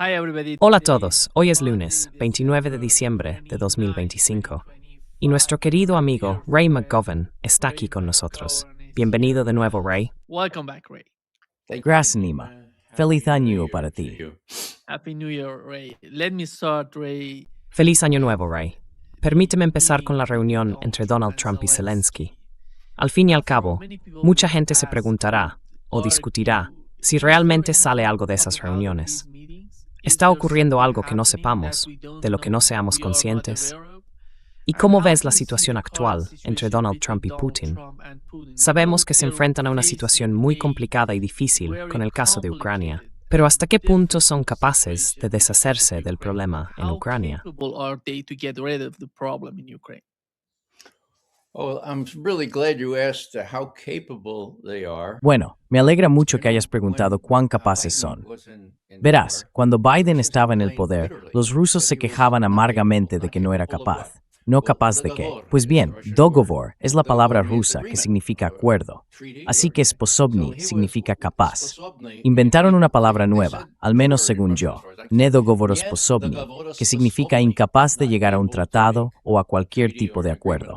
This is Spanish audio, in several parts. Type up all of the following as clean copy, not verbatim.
Hi everybody. Hola a Today todos, hoy es is lunes, 29 de diciembre de 2025, y nuestro 2025. querido I'm amigo here Ray with McGovern está Ray aquí con nosotros. McGovern is Bienvenido de here. nuevo, Ray. Welcome back, Ray. Gracias, Nima. Feliz año para ti. Happy New Year, Ray. Let me start, Ray. Feliz año nuevo, Ray. Permíteme empezar con la reunión entre Donald Trump y Zelensky. Al fin y al cabo, mucha gente se preguntará o discutirá si realmente sale algo de esas reuniones. ¿Está ocurriendo algo que no sepamos, de lo que no seamos conscientes? ¿Y cómo ves la situación actual entre Donald Trump y Putin? Sabemos que se enfrentan a una situación muy complicada y difícil con el caso de Ucrania, pero ¿hasta qué punto son capaces de deshacerse del problema en Ucrania? Bueno, me alegra mucho que hayas preguntado cuán capaces son. Verás, cuando Biden estaba en el poder, los rusos se quejaban amargamente de que no era capaz. ¿No capaz de qué? Pues bien, dogovor es la palabra rusa que significa acuerdo. Así que sposobny significa capaz. Inventaron una palabra nueva, al menos según yo, nedogovorosposobny, que significa incapaz de llegar a un tratado o a cualquier tipo de acuerdo.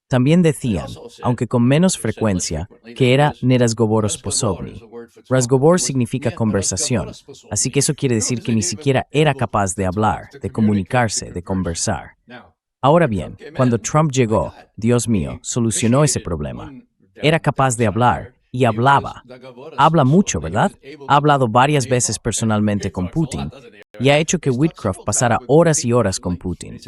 También decían, aunque con menos frecuencia, que era nerazgovorosposobny. Razgovor significa conversación, así que eso quiere decir que ni siquiera era capaz de hablar, de comunicarse, de conversar. Ahora bien, cuando Trump llegó, Dios mío, solucionó ese problema. Era capaz de hablar y hablaba. Habla mucho, ¿verdad? Ha hablado varias veces personalmente con Putin y ha hecho que Witkoff pasara horas y horas con Putin.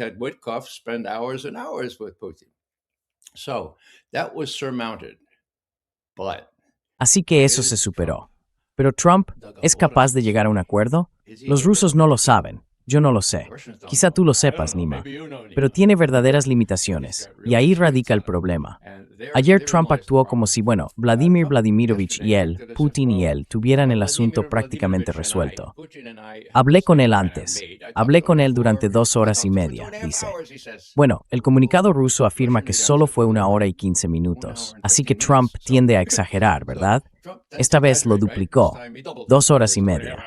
Así que eso se superó. Pero Trump, ¿es capaz de llegar a un acuerdo? Los rusos no lo saben. Yo no lo sé. Quizá tú lo sepas, Nima. Pero tiene verdaderas limitaciones, y ahí radica el problema. Ayer Trump actuó como si, Vladimir Vladimirovich y él, Putin y él, tuvieran el asunto prácticamente resuelto. Hablé con él antes. Hablé con él durante 2 horas y media, dice. Bueno, el comunicado ruso afirma que solo fue 1 hora y 15 minutos, así que Trump tiende a exagerar, ¿verdad? Esta vez lo duplicó, 2 horas y media.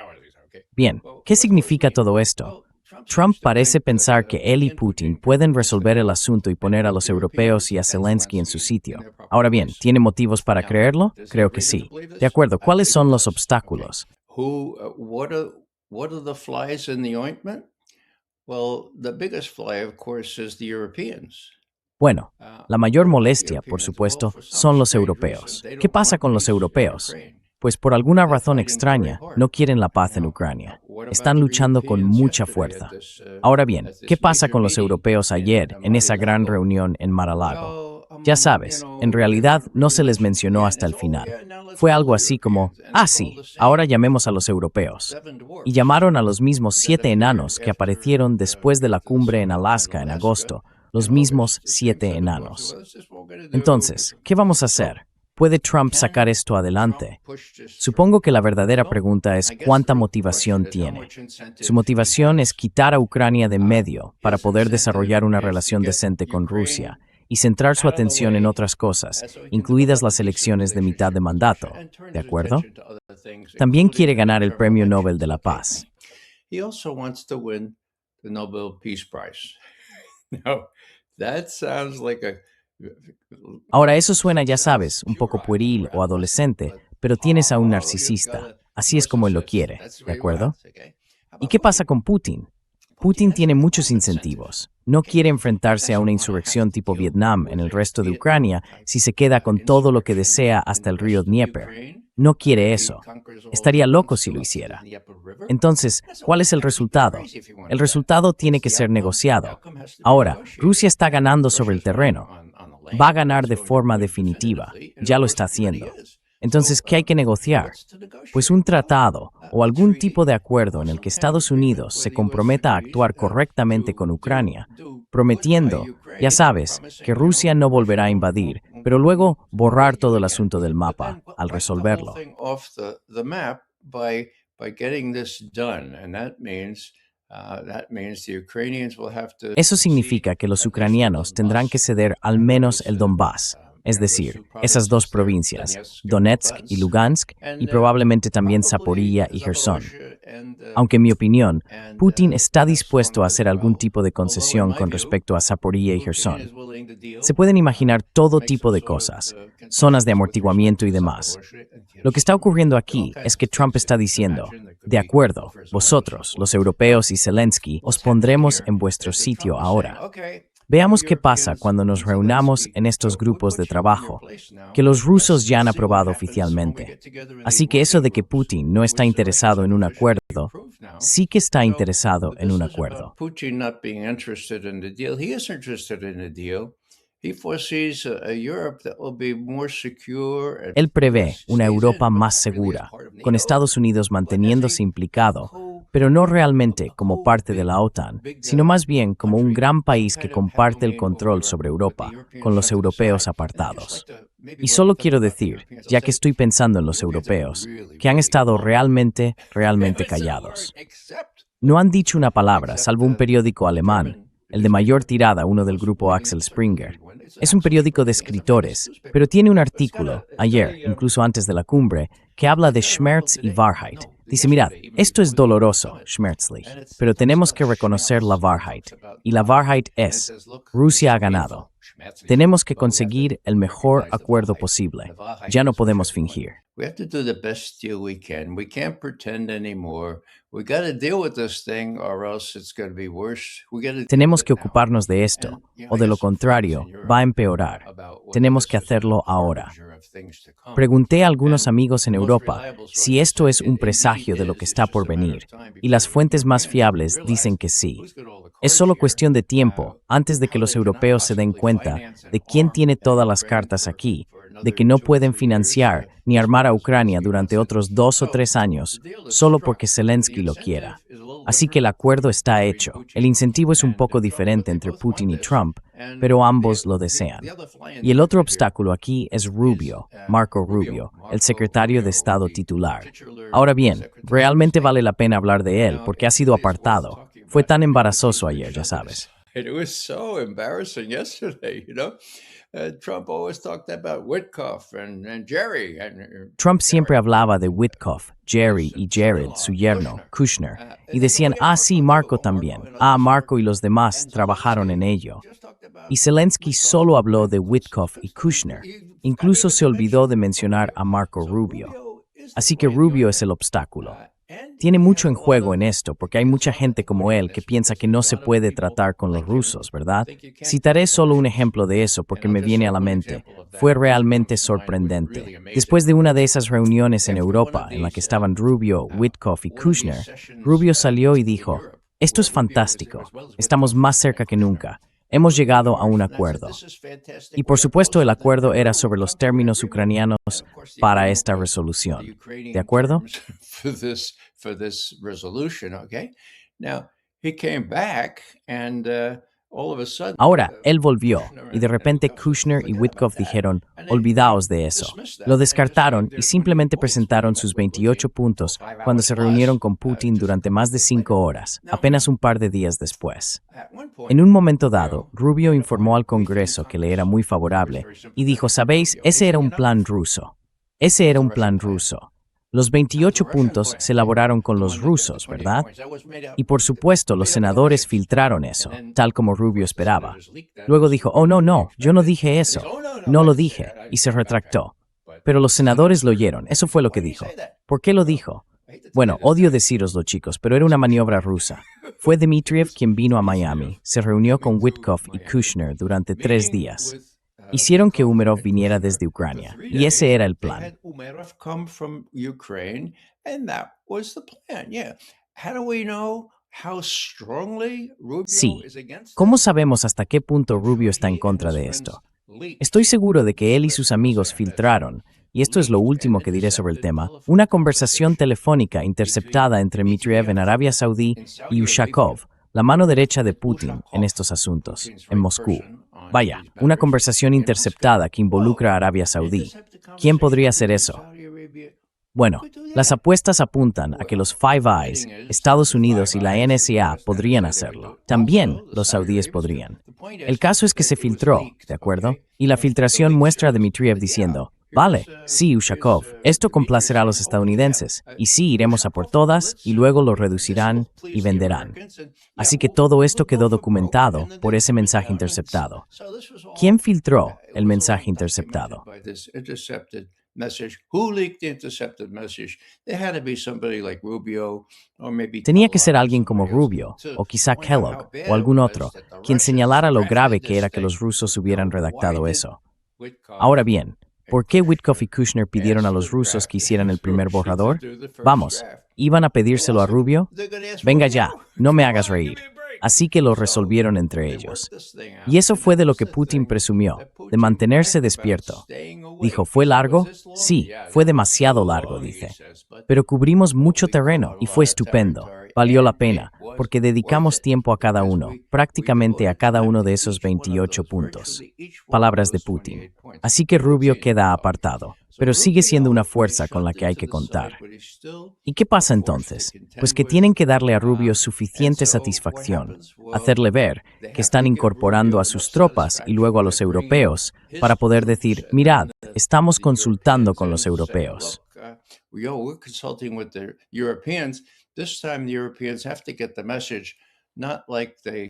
Bien, ¿qué significa todo esto? Trump parece pensar que él y Putin pueden resolver el asunto y poner a los europeos y a Zelensky en su sitio. Ahora bien, ¿tiene motivos para creerlo? Creo que sí. De acuerdo, ¿cuáles son los obstáculos? What are the flies in the ointment? Well, the biggest fly, of course, is the Europeans. Bueno, la mayor molestia, por supuesto, son los europeos. ¿Qué pasa con los europeos? Pues por alguna razón extraña, no quieren la paz en Ucrania. Están luchando con mucha fuerza. Ahora bien, ¿qué pasa con los europeos ayer en esa gran reunión en Mar-a-Lago? Ya sabes, en realidad no se les mencionó hasta el final. Fue algo así como, sí, ahora llamemos a los europeos. Y llamaron a los mismos 7 enanos que aparecieron después de la cumbre en Alaska en agosto, los mismos 7 enanos. Entonces, ¿qué vamos a hacer? ¿Puede Trump sacar esto adelante? Supongo que la verdadera pregunta es cuánta motivación tiene. Su motivación es quitar a Ucrania de en medio para poder desarrollar una relación decente con Rusia y centrar su atención en otras cosas, incluidas las elecciones de mitad de mandato, ¿de acuerdo? También quiere ganar el Premio Nobel de la Paz. He also wants to win the Nobel Peace Prize. Now, that sounds like a Ahora, eso suena, ya sabes, un poco pueril o adolescente, pero tienes a un narcisista. Así es como él lo quiere, ¿de acuerdo? ¿Y qué pasa con Putin? Putin tiene muchos incentivos. No quiere enfrentarse a una insurrección tipo Vietnam en el resto de Ucrania si se queda con todo lo que desea hasta el río Dnieper. No quiere eso. Estaría loco si lo hiciera. Entonces, ¿cuál es el resultado? El resultado tiene que ser negociado. Ahora, Rusia está ganando sobre el terreno. Va a ganar de forma definitiva. Ya lo está haciendo. Entonces, ¿qué hay que negociar? Pues un tratado o algún tipo de acuerdo en el que Estados Unidos se comprometa a actuar correctamente con Ucrania, prometiendo, ya sabes, que Rusia no volverá a invadir, pero luego borrar todo el asunto del mapa al resolverlo. Eso significa que los ucranianos tendrán que ceder al menos el Donbass, es decir, esas dos provincias, Donetsk y Lugansk, y probablemente también Zaporilla y Gerson. Aunque en mi opinión, Putin está dispuesto a hacer algún tipo de concesión con respecto a Zaporilla y Gerson. Se pueden imaginar todo tipo de cosas, zonas de amortiguamiento y demás. Lo que está ocurriendo aquí es que Trump está diciendo, de acuerdo, vosotros, los europeos y Zelensky, os pondremos en vuestro sitio ahora. Veamos qué pasa cuando nos reunamos en estos grupos de trabajo, que los rusos ya han aprobado oficialmente. Así que eso de que Putin no está interesado en un acuerdo, sí que está interesado en un acuerdo. Putin not being interested in the deal. He is interested in the deal. He foresees a Europe that will be more secure and Él prevé less una stated, Europa not más really as segura, part of con NATO, Estados Unidos manteniéndose implicado, pero no realmente como parte de la OTAN, sino más bien como un gran país que comparte el control sobre Europa, con los europeos apartados. Y solo quiero decir, ya que estoy pensando en los europeos, que han estado realmente callados. No han dicho una palabra, salvo un periódico alemán, el de mayor tirada, uno del grupo Axel Springer. Es un periódico de escritores, pero tiene un artículo, ayer, incluso antes de la cumbre, que habla de Schmerz y Wahrheit. Dice, mirad, esto es doloroso, schmerzlich, pero tenemos que reconocer la Wahrheit. Y la Wahrheit es, Rusia ha ganado. Tenemos que conseguir el mejor acuerdo posible. Ya no podemos fingir. We have to do the best deal we can. We can't pretend anymore. We got to deal with this thing or else it's going to be worse. We got to Tenemos que ocuparnos de esto, o de lo contrario, va a empeorar. Tenemos que hacerlo ahora. Pregunté a algunos amigos en Europa si esto es un presagio de lo que está por venir, y las fuentes más fiables dicen que sí. Es solo cuestión de tiempo antes de que los europeos se den cuenta de quién tiene todas las cartas aquí, de que no pueden financiar ni armar a Ucrania durante otros 2 o 3 años, solo porque Zelensky lo quiera. Así que el acuerdo está hecho. El incentivo es un poco diferente entre Putin y Trump, pero ambos lo desean. Y el otro obstáculo aquí es Rubio, Marco Rubio, el secretario de Estado titular. Ahora bien, realmente vale la pena hablar de él porque ha sido apartado. Fue tan embarazoso ayer, ya sabes. It was so embarrassing yesterday, you know. Trump always talked about Witkoff and Jerry. Trump siempre hablaba de Witkoff, Jerry y Jared, su yerno, Kushner, y decían, sí, Marco también. Marco y los demás trabajaron en ello. Y Zelensky solo habló de Witkoff y Kushner. Incluso se olvidó de mencionar a Marco Rubio. Así que Rubio es el obstáculo. Tiene mucho en juego en esto, porque hay mucha gente como él que piensa que no se puede tratar con los rusos, ¿verdad? Citaré solo un ejemplo de eso porque me viene a la mente. Fue realmente sorprendente. Después de una de esas reuniones en Europa, en la que estaban Rubio, Witkoff y Kushner, Rubio salió y dijo, esto es fantástico, estamos más cerca que nunca. Hemos llegado a un acuerdo. Y por supuesto el acuerdo era sobre los términos ucranianos para esta resolución. ¿De acuerdo? For this resolution, okay? Now, he came back and all of a sudden Ahora, él volvió, y de repente Kushner y Witkoff dijeron, olvidaos de eso. Lo descartaron y simplemente presentaron sus 28 puntos cuando se reunieron con Putin durante más de 5 horas, apenas un par de días después. En un momento dado, Rubio informó al Congreso que le era muy favorable y dijo, ¿sabéis? Ese era un plan ruso. Ese era un plan ruso. Los 28 puntos se elaboraron con los rusos, ¿verdad? Y por supuesto, los senadores filtraron eso, tal como Rubio esperaba. Luego dijo, no, yo no dije eso. No lo dije, y se retractó. Pero los senadores lo oyeron, eso fue lo que dijo. ¿Por qué lo dijo? Bueno, odio decíroslo, chicos, pero era una maniobra rusa. Fue Dmitriev quien vino a Miami, se reunió con Witkoff y Kushner durante 3 días. Hicieron que Umerov viniera desde Ucrania, y ese era el plan. Sí. ¿Cómo sabemos hasta qué punto Rubio está en contra de esto? Estoy seguro de que él y sus amigos filtraron, y esto es lo último que diré sobre el tema, una conversación telefónica interceptada entre Dmitriev en Arabia Saudí y Ushakov, la mano derecha de Putin en estos asuntos, en Moscú. Vaya, una conversación interceptada que involucra a Arabia Saudí. ¿Quién podría hacer eso? Bueno, las apuestas apuntan a que los Five Eyes, Estados Unidos y la NSA podrían hacerlo. También los saudíes podrían. El caso es que se filtró, ¿de acuerdo? Y la filtración muestra a Dmitriev diciendo: vale, sí, Ushakov, esto complacerá a los estadounidenses, y sí, iremos a por todas, y luego lo reducirán y venderán. Así que todo esto quedó documentado por ese mensaje interceptado. ¿Quién filtró el mensaje interceptado? Tenía que ser alguien como Rubio, o quizá Kellogg, o algún otro, quien señalara lo grave que era que los rusos hubieran redactado eso. Ahora bien, ¿por qué Witkoff y Kushner pidieron a los rusos que hicieran el primer borrador? Vamos, ¿iban a pedírselo a Rubio? Venga ya, no me hagas reír. Así que lo resolvieron entre ellos. Y eso fue de lo que Putin presumió, de mantenerse despierto. Dijo, ¿fue largo? Sí, fue demasiado largo, dice. Pero cubrimos mucho terreno y fue estupendo. Valió la pena, porque dedicamos tiempo a cada uno, prácticamente a cada uno de esos 28 puntos. Palabras de Putin. Así que Rubio queda apartado, pero sigue siendo una fuerza con la que hay que contar. ¿Y qué pasa entonces? Pues que tienen que darle a Rubio suficiente satisfacción, hacerle ver que están incorporando a sus tropas y luego a los europeos para poder decir, mirad, estamos consultando con los europeos.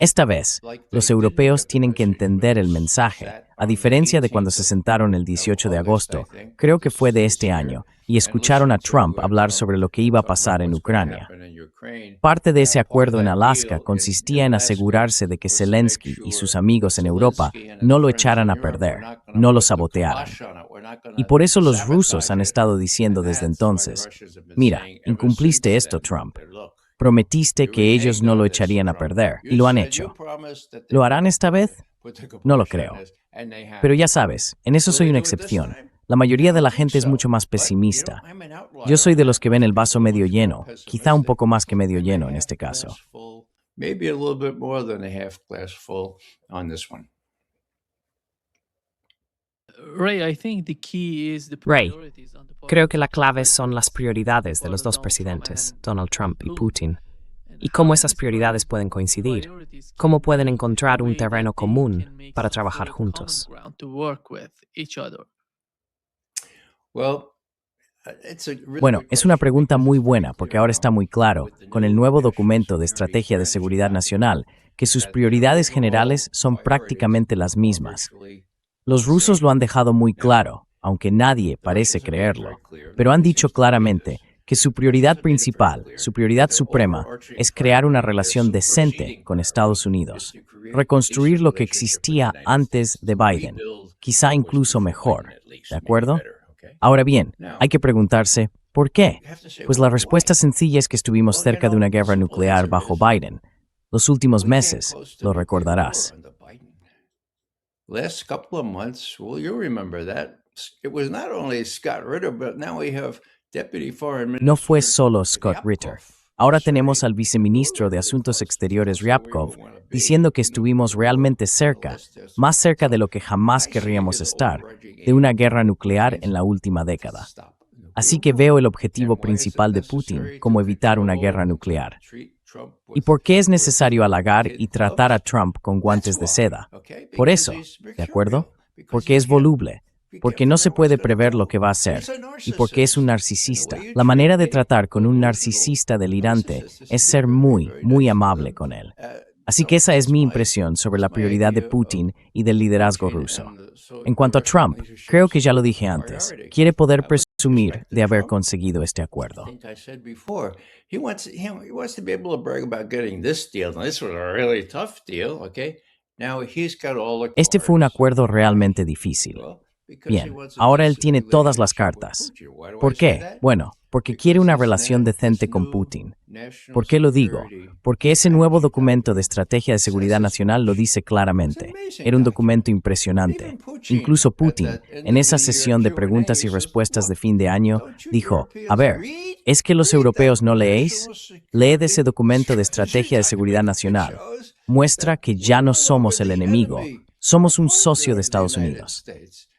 Esta vez, los europeos tienen que entender el mensaje, a diferencia de cuando se sentaron el 18 de agosto, creo que fue de este año, y escucharon a Trump hablar sobre lo que iba a pasar en Ucrania. Parte de ese acuerdo en Alaska consistía en asegurarse de que Zelensky y sus amigos en Europa no lo echaran a perder, no lo sabotearan. Y por eso los rusos han estado diciendo desde entonces, mira, incumpliste esto, Trump. Prometiste que ellos no lo echarían a perder, y lo han hecho. ¿Lo harán esta vez? No lo creo. Pero ya sabes, en eso soy una excepción. La mayoría de la gente es mucho más pesimista. Yo soy de los que ven el vaso medio lleno, quizá un poco más que medio lleno en este caso. Ray, creo que la clave son las prioridades de los dos presidentes, Donald Trump y Putin, y cómo esas prioridades pueden coincidir, cómo pueden encontrar un terreno común para trabajar juntos. Bueno, es una pregunta muy buena porque ahora está muy claro, con el nuevo documento de Estrategia de Seguridad Nacional, que sus prioridades generales son prácticamente las mismas. Los rusos lo han dejado muy claro, aunque nadie parece creerlo, pero han dicho claramente que su prioridad principal, su prioridad suprema, es crear una relación decente con Estados Unidos, reconstruir lo que existía antes de Biden, quizá incluso mejor, ¿de acuerdo? Ahora bien, hay que preguntarse, ¿por qué? Pues la respuesta sencilla es que estuvimos cerca de una guerra nuclear bajo Biden. Los últimos meses, lo recordarás. Last couple of months, well, you'll remember that. It was not only Scott Ritter, but now we have Deputy Foreign Minister. No fue solo Scott Ritter. Ahora tenemos al viceministro de Asuntos Exteriores Ryabkov diciendo que estuvimos realmente cerca, más cerca de lo que jamás querríamos estar, de una guerra nuclear en la última década. Así que veo el objetivo principal de Putin como evitar una guerra nuclear. ¿Y por qué es necesario halagar y tratar a Trump con guantes de seda? Por eso, ¿de acuerdo? Porque es voluble, porque no se puede prever lo que va a hacer, y porque es un narcisista. La manera de tratar con un narcisista delirante es ser muy, muy amable con él. Así que esa es mi impresión sobre la prioridad de Putin y del liderazgo ruso. En cuanto a Trump, creo que ya lo dije antes, quiere poder presumir de haber conseguido este acuerdo. He wants to be able to brag about getting this deal. Now, this was a really tough deal, okay? Now he's got all the Este fue un acuerdo realmente difícil. Bien, ahora él tiene todas las cartas. ¿Por qué? Bueno, porque quiere una relación decente con Putin. ¿Por qué lo digo? Porque ese nuevo documento de Estrategia de Seguridad Nacional lo dice claramente. Era un documento impresionante. Incluso Putin, en esa sesión de preguntas y respuestas de fin de año, dijo, a ver, ¿es que los europeos no leéis? Leed ese documento de Estrategia de Seguridad Nacional. Muestra que ya no somos el enemigo, somos un socio de Estados Unidos.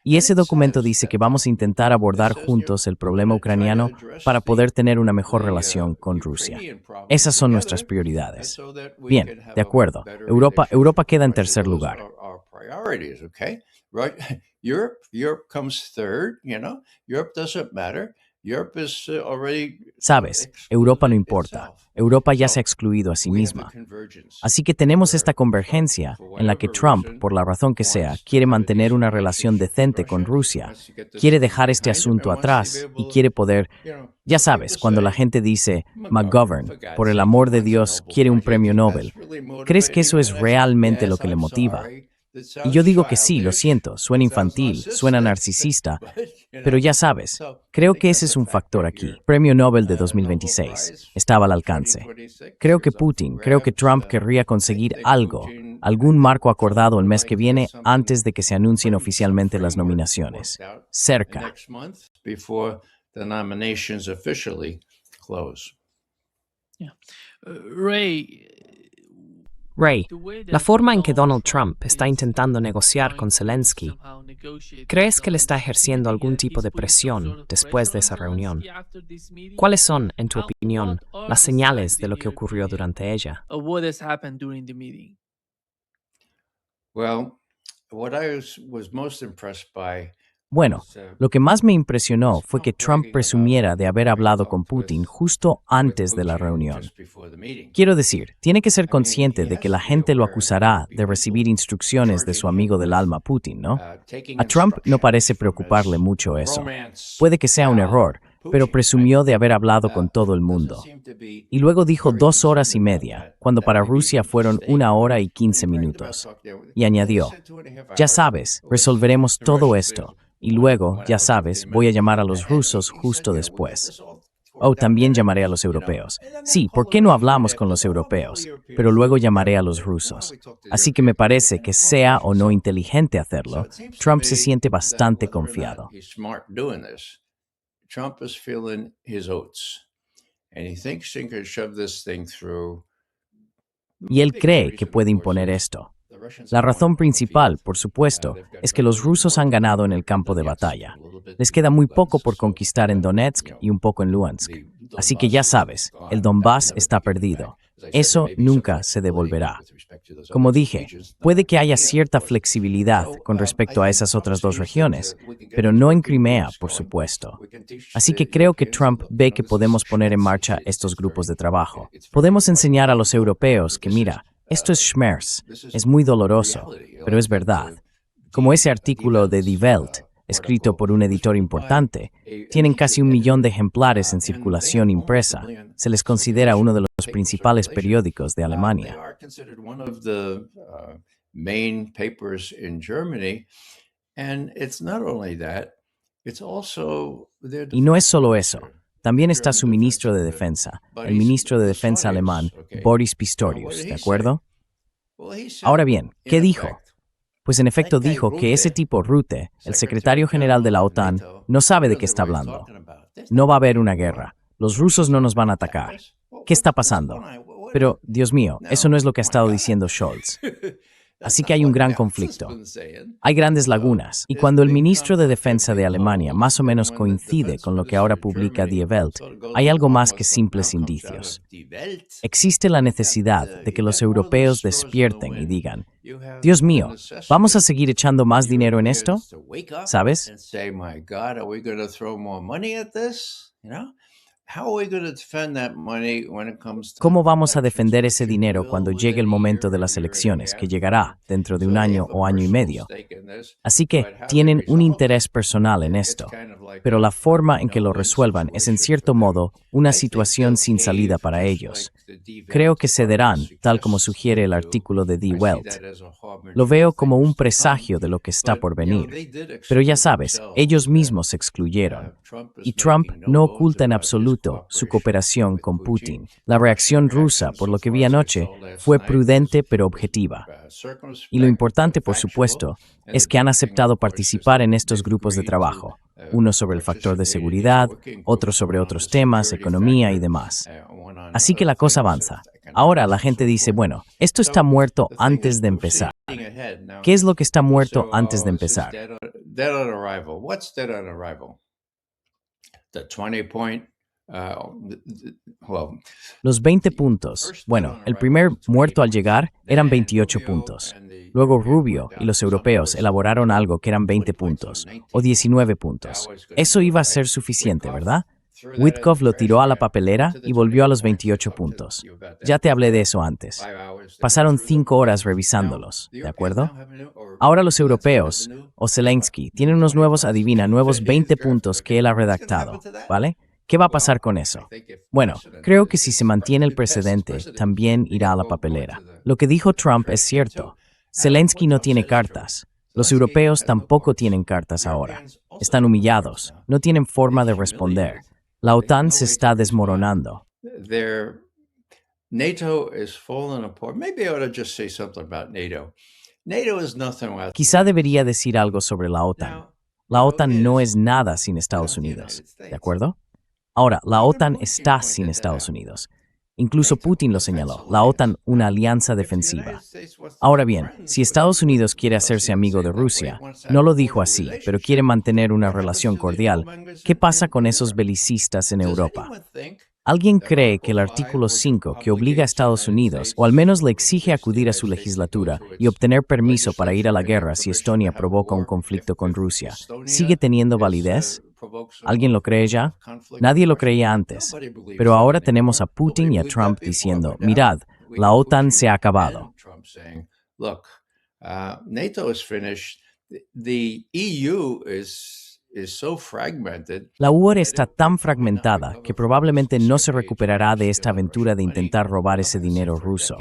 Y ese documento dice que vamos a intentar abordar juntos el problema ucraniano para poder tener una mejor relación con Rusia. Esas son nuestras prioridades. Bien, de acuerdo. Europa queda en tercer lugar. Europe comes third, Europe doesn't matter. Europe is already Sabes, Europa no importa. Europa ya se ha excluido a sí misma. Así que tenemos esta convergencia en la que Trump, por la razón que sea, quiere mantener una relación decente con Rusia, quiere dejar este asunto atrás y quiere poder, ya sabes, cuando la gente dice, McGovern, por el amor de Dios, quiere un premio Nobel, ¿crees que eso es realmente lo que le motiva? Y yo digo que sí, lo siento, suena infantil, suena narcisista, pero ya sabes, creo que ese es un factor aquí. Premio Nobel de 2026 estaba al alcance. Creo que Trump querría conseguir algo, algún marco acordado el mes que viene antes de que se anuncien oficialmente las nominaciones. Cerca. Ray, La forma en que Donald Trump está intentando negociar con Zelensky, ¿crees que le está ejerciendo algún tipo de presión después de esa reunión? ¿Cuáles son, en tu opinión, las señales de lo que ocurrió durante ella? Well, what I was most impressed by Bueno, lo que más me impresionó fue que Trump presumiera de haber hablado con Putin justo antes de la reunión. Quiero decir, tiene que ser consciente de que la gente lo acusará de recibir instrucciones de su amigo del alma Putin, ¿no? A Trump no parece preocuparle mucho eso. Puede que sea un error, pero presumió de haber hablado con todo el mundo. Y luego dijo 2 horas y media, cuando para Rusia fueron 1 hora y 15 minutos. Y añadió, ya sabes, resolveremos todo esto. Y luego, ya sabes, voy a llamar a los rusos justo después. Oh, también llamaré a los europeos. Sí, ¿por qué no hablamos con los europeos? Pero luego llamaré a los rusos. Así que me parece que sea o no inteligente hacerlo, Trump se siente bastante confiado. Trump is feeling his oats, and he thinks he can shove this thing through. Y él cree que puede imponer esto. La razón principal, por supuesto, es que los rusos han ganado en el campo de batalla. Les queda muy poco por conquistar en Donetsk y un poco en Luhansk. Así que ya sabes, el Donbass está perdido. Eso nunca se devolverá. Como dije, puede que haya cierta flexibilidad con respecto a esas otras 2 regiones, pero no en Crimea, por supuesto. Así que creo que Trump ve que podemos poner en marcha estos grupos de trabajo. Podemos enseñar a los europeos que, mira, esto es schmerz, es muy doloroso, pero es verdad. Como ese artículo de Die Welt, escrito por un editor importante, tienen casi 1 millón de ejemplares en circulación impresa. Se les considera uno de los principales periódicos de Alemania. Y no es solo eso. También está su ministro de Defensa, el ministro de Defensa alemán, Boris Pistorius, ¿de acuerdo? Ahora bien, ¿qué dijo? Pues en efecto dijo que ese tipo Rutte, el secretario general de la OTAN, no sabe de qué está hablando. No va a haber una guerra. Los rusos no nos van a atacar. ¿Qué está pasando? Pero, Dios mío, eso no es lo que ha estado diciendo Scholz. Así que hay un gran conflicto. Hay grandes lagunas. Y cuando el ministro de Defensa de Alemania más o menos coincide con lo que ahora publica Die Welt, hay algo más que simples indicios. Existe la necesidad de que los europeos despierten y digan, Dios mío, ¿vamos a seguir echando más dinero en esto? ¿Sabes? ¿Cómo vamos a defender ese dinero cuando llegue el momento de las elecciones, que llegará dentro de 1 año o año y medio? Así que tienen un interés personal en esto, pero la forma en que lo resuelvan es en cierto modo una situación sin salida para ellos. Creo que cederán, tal como sugiere el artículo de Die Welt. Lo veo como un presagio de lo que está por venir. Pero ya sabes, ellos mismos se excluyeron. Y Trump no oculta en absoluto su cooperación con Putin. La reacción rusa, por lo que vi anoche, fue prudente pero objetiva. Y lo importante, por supuesto, es que han aceptado participar en estos grupos de trabajo. Uno sobre el factor de seguridad, otro sobre otros temas, economía y demás. Así que la cosa avanza. Ahora la gente dice, bueno, esto está muerto antes de empezar. ¿Qué es lo que está muerto antes de empezar? dead on arrival. What's dead on arrival? The 20 point, well, Los 20 puntos. Bueno, el primer muerto al llegar eran 28 puntos. Luego Rubio y los europeos elaboraron algo que eran 20 puntos, o 19 puntos. Eso iba a ser suficiente, ¿verdad? Witkoff lo tiró a la papelera y volvió a los 28 puntos. Ya te hablé de eso antes. Pasaron 5 horas revisándolos, ¿de acuerdo? Ahora los europeos, o Zelensky, tienen unos nuevos, adivina, nuevos 20 puntos que él ha redactado, ¿vale? ¿Qué va a pasar con eso? Bueno, creo que si se mantiene el precedente, también irá a la papelera. Lo que dijo Trump es cierto. Zelensky no tiene cartas. Los europeos tampoco tienen cartas ahora. Están humillados. No tienen forma de responder. La OTAN se está desmoronando. NATO is falling apart. Maybe I ought to just say something about NATO. NATO is nothing without. Quizá debería decir algo sobre la OTAN. La OTAN no es nada sin Estados Unidos, ¿de acuerdo? Ahora, la OTAN está sin Estados Unidos. Incluso Putin lo señaló, la OTAN una alianza defensiva. Ahora bien, si Estados Unidos quiere hacerse amigo de Rusia, no lo dijo así, pero quiere mantener una relación cordial, ¿qué pasa con esos belicistas en Europa? ¿Alguien cree que el artículo 5, que obliga a Estados Unidos, o al menos le exige acudir a su legislatura y obtener permiso para ir a la guerra si Estonia provoca un conflicto con Rusia, sigue teniendo validez? ¿Alguien lo cree ya? Nadie lo creía antes. Pero ahora tenemos a Putin y a Trump diciendo, mirad, la OTAN se ha acabado. NATO is finished. The EU is so fragmented. La UE está tan fragmentada que probablemente no se recuperará de esta aventura de intentar robar ese dinero ruso.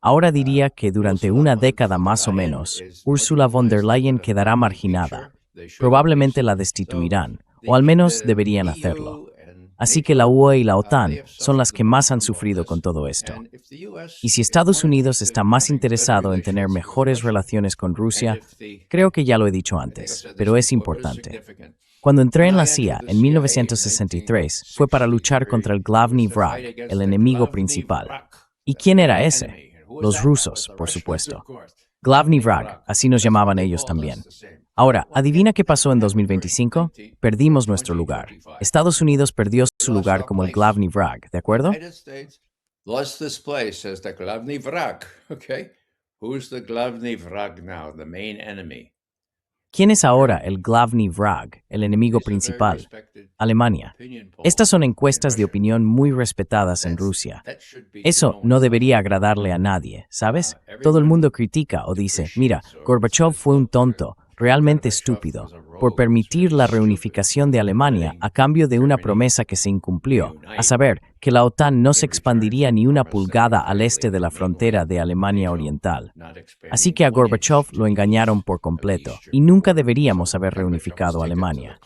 Ahora diría que durante una década más o menos, Ursula von der Leyen quedará marginada. Probablemente la destituirán, o al menos deberían hacerlo. Así que la UE y la OTAN son las que más han sufrido con todo esto. Y si Estados Unidos está más interesado en tener mejores relaciones con Rusia, creo que ya lo he dicho antes, pero es importante. Cuando entré en la CIA en 1963, fue para luchar contra el Glavny Vrag, el enemigo principal. ¿Y quién era ese? Los rusos, por supuesto. Glavny Vrag, así nos llamaban ellos también. Ahora, ¿adivina qué pasó en 2025? Perdimos nuestro lugar. Estados Unidos perdió su lugar como el Glavny Vrag, ¿de acuerdo? Lost this place as the Glavny Vrag. Okay, who's the Glavny Vrag now? The main enemy. ¿Quién es ahora el Glavny Vrag, el enemigo principal? Alemania. Estas son encuestas de opinión muy respetadas en Rusia. Eso no debería agradarle a nadie, ¿sabes? Todo el mundo critica o dice, mira, Gorbachev fue un tonto, realmente estúpido, por permitir la reunificación de Alemania a cambio de una promesa que se incumplió, a saber, que la OTAN no se expandiría ni una pulgada al este de la frontera de Alemania Oriental. Así que a Gorbachev lo engañaron por completo, y nunca deberíamos haber reunificado Alemania.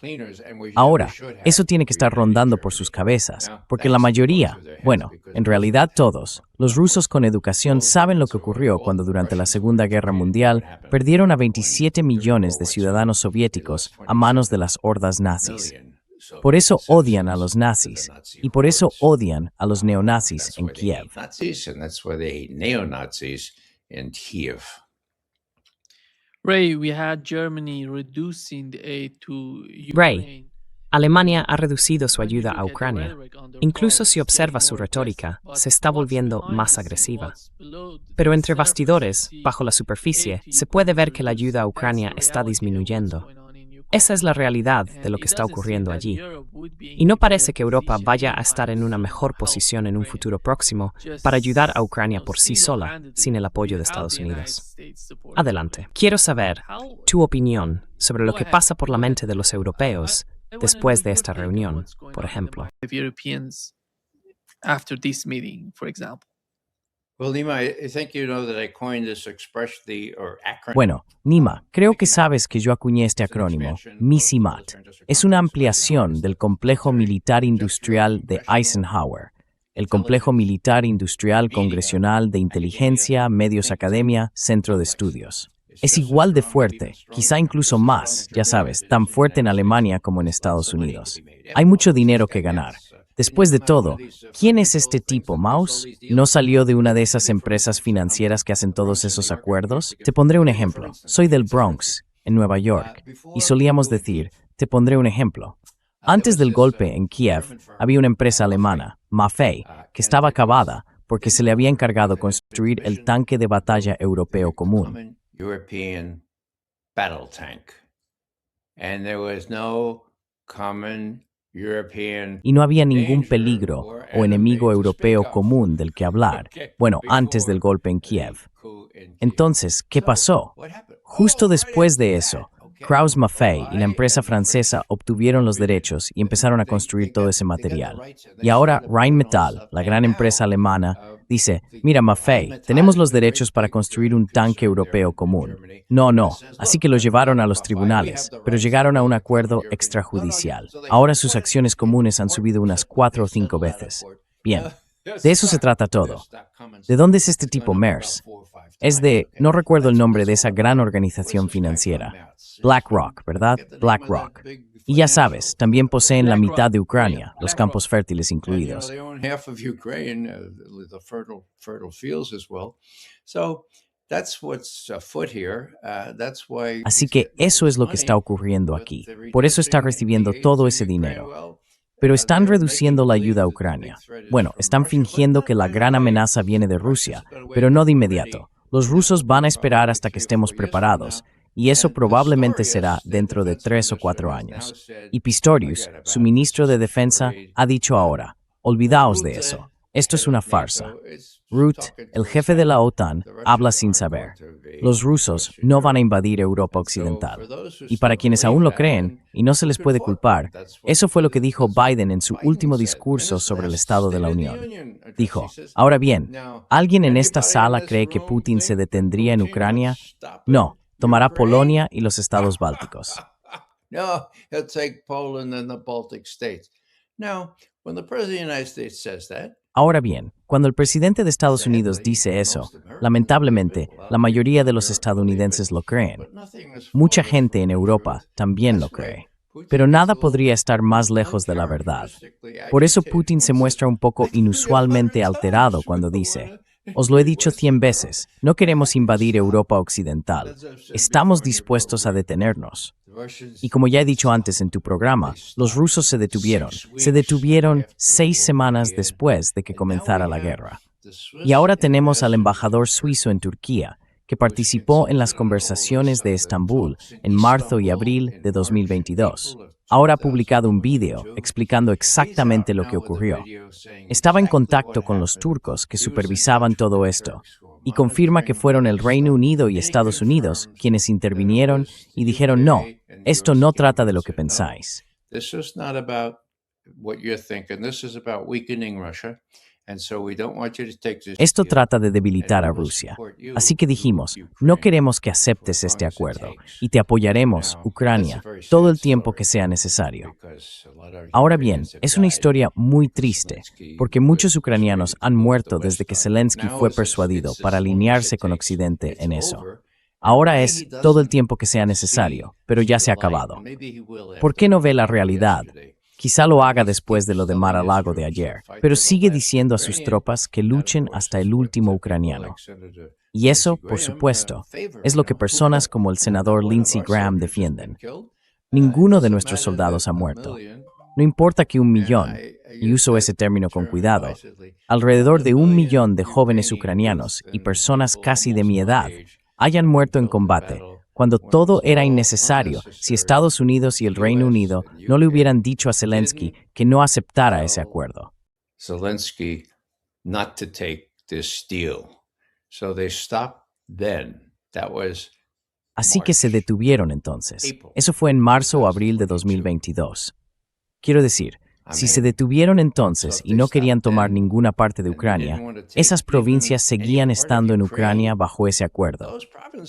Ahora, eso tiene que estar rondando por sus cabezas, porque la mayoría, bueno, en realidad todos, los rusos con educación saben lo que ocurrió cuando durante la Segunda Guerra Mundial perdieron a 27 millones de ciudadanos soviéticos a manos de las hordas nazis. Por eso odian a los nazis, y por eso odian a los neonazis en Kiev. Ray, we had Germany reducing the aid to Ray, Ukraine. Alemania ha reducido su ayuda a Ucrania. Incluso si observa su retórica, se está volviendo más agresiva. Pero entre bastidores, bajo la superficie, se puede ver que la ayuda a Ucrania está disminuyendo. Esa es la realidad de lo que está ocurriendo allí. Y no parece que Europa vaya a estar en una mejor posición en un futuro próximo para ayudar a Ucrania por sí sola, sin el apoyo de Estados Unidos. Adelante. Quiero saber tu opinión sobre lo que pasa por la mente de los europeos después de esta reunión, por ejemplo. Europeans after this meeting, for example. Well, Nima, I think you know that I coined this expression, acronym. Bueno, Nima, creo que sabes que yo acuñé este acrónimo, MISIMAT. Es una ampliación del Complejo Militar Industrial de Eisenhower, el Complejo Militar Industrial Congresional de Inteligencia, Medios Academia, Centro de Estudios. Es igual de fuerte, quizá incluso más, ya sabes, tan fuerte en Alemania como en Estados Unidos. Hay mucho dinero que ganar. Después de todo, ¿quién es este tipo, Maus? ¿No salió de una de esas empresas financieras que hacen todos esos acuerdos? Te pondré un ejemplo. Soy del Bronx, en Nueva York, y solíamos decir, te pondré un ejemplo. Antes del golpe en Kiev, había una empresa alemana, Maffei, que estaba acabada porque se le había encargado construir el tanque de batalla europeo común. European battle tank. And there was no common European Y no había ningún danger peligro or o enemigo enemy to europeo speak of. común del que hablar, bueno, antes del golpe en Kiev. Entonces, ¿qué pasó? Justo después de eso, Krauss-Maffei y la empresa francesa obtuvieron los derechos y empezaron a construir todo ese material. Y ahora Rheinmetall, la gran empresa alemana, dice, mira Maffei, tenemos los derechos para construir un tanque europeo común. No, así que lo llevaron a los tribunales, pero llegaron a un acuerdo extrajudicial. Ahora sus acciones comunes han subido unas 4 o 5 veces. Bien, de eso se trata todo. ¿De dónde es este tipo Mers? Es de, no recuerdo el nombre de esa gran organización financiera. BlackRock, ¿verdad? BlackRock. Y ya sabes, también poseen la mitad de Ucrania, los campos fértiles incluidos. They own half of Ukraine, the fertile fields as well. So that's what's afoot here. That's why. Así que eso es lo que está ocurriendo aquí. Por eso está recibiendo todo ese dinero. Pero están reduciendo la ayuda a Ucrania. Bueno, están fingiendo que la gran amenaza viene de Rusia, pero no de inmediato. Los rusos van a esperar hasta que estemos preparados, y eso probablemente será dentro de 3 o 4 años. Y Pistorius, su ministro de Defensa, ha dicho ahora, olvidaos de eso, esto es una farsa. Rutte, el jefe de la OTAN, habla sin saber. Los rusos no van a invadir Europa Occidental. Y para quienes aún lo creen, y no se les puede culpar, eso fue lo que dijo Biden en su último discurso sobre el Estado de la Unión. Dijo, ahora bien, ¿alguien en esta sala cree que Putin se detendría en Ucrania? No, tomará Polonia y los estados bálticos. No, he'll take Poland and the Baltic states. Now, when the president of the United States says that, Ahora bien, cuando el presidente de Estados Unidos dice eso, lamentablemente, la mayoría de los estadounidenses lo creen. Mucha gente en Europa también lo cree. Pero nada podría estar más lejos de la verdad. Por eso Putin se muestra un poco inusualmente alterado cuando dice, os lo he dicho 100 veces, no queremos invadir Europa Occidental. Estamos dispuestos a detenernos. Y como ya he dicho antes en tu programa, los rusos se detuvieron. Se detuvieron 6 semanas después de que comenzara la guerra. Y ahora tenemos al embajador suizo en Turquía, que participó en las conversaciones de Estambul en marzo y abril de 2022. Ahora ha publicado un vídeo explicando exactamente lo que ocurrió. Estaba en contacto con los turcos que supervisaban todo esto y confirma que fueron el Reino Unido y Estados Unidos quienes intervinieron y dijeron no, esto no trata de lo que pensáis. this is not about what you're thinking. This is about weakening Russia. And so we don't want you to take this Esto deal. trata de debilitar a Rusia. Así que dijimos, no queremos que aceptes este acuerdo y te apoyaremos, Ucrania, todo el tiempo que sea necesario. Ahora bien, es una historia muy triste, porque muchos ucranianos han muerto desde que Zelensky fue persuadido para alinearse con Occidente en eso. Ahora es todo el tiempo que sea necesario, pero ya se ha acabado. ¿Por qué no ve la realidad? Quizá lo haga después de lo de Mar-a-Lago de ayer, pero sigue diciendo a sus tropas que luchen hasta el último ucraniano. Y eso, por supuesto, es lo que personas como el senador Lindsey Graham defienden. Ninguno de nuestros soldados ha muerto. No importa que 1 millón, y uso ese término con cuidado, alrededor de 1 millón de jóvenes ucranianos y personas casi de mi edad hayan muerto en combate, cuando todo era innecesario si Estados Unidos y el Reino Unido no le hubieran dicho a Zelensky que no aceptara ese acuerdo. Zelensky not to take this deal. So they stopped then. That was Así que se detuvieron entonces. Eso fue en marzo o abril de 2022. Quiero decir, si se detuvieron entonces y no querían tomar ninguna parte de Ucrania, esas provincias seguían estando en Ucrania bajo ese acuerdo.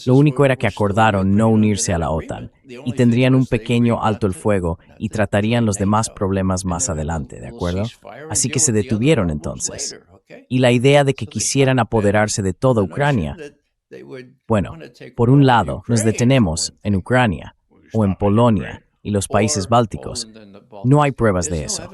Lo único era que acordaron no unirse a la OTAN y tendrían un pequeño alto el fuego y tratarían los demás problemas más adelante, ¿de acuerdo? Así que se detuvieron entonces. Y la idea de que quisieran apoderarse de toda Ucrania, bueno, por un lado, nos detenemos en Ucrania, o en Polonia, y los países bálticos. No hay pruebas de eso.